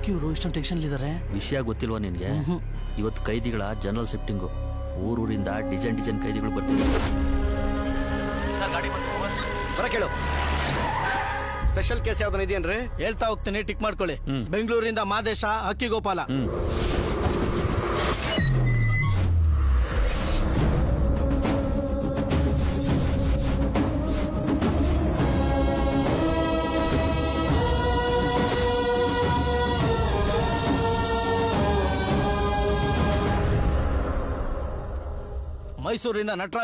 ಯಾಕೆ ಇವರು ಇಷ್ಟೊಂದು ಟೆನ್ಷನ್ ಇದ್ದಾರೆ? ವಿಷಯ ಗೊತ್ತಿಲ್ವಾ ನಿನ್ಗೆ? ಇವತ್ತು ಕೈದಿಗಳ ಜನರಲ್ ಶಿಫ್ಟಿಂಗು. ಊರೂರಿಂದ ಡಿಸೈನ್ ಕೈದಿಗಳು ಬರ್ತಿದ್ದಾರೆ. ಬರ ಕೇಳು. ಸ್ಪೆಷಲ್ ಕೇಸ್ ಯಾವ್ದನ ಇದೆಯೇನ್ರಿ? ಹೇಳ್ತಾ ಹೋಗ್ತೀನಿ, ಟಿಕ್ ಮಾಡ್ಕೊಳ್ಳಿ. ಬೆಂಗಳೂರಿಂದ ಮಾದೇಶ, ಅಕ್ಕಿಗೋಪಾಲ. ಮೈಸೂರಿಂದ ನಟರಾಜ್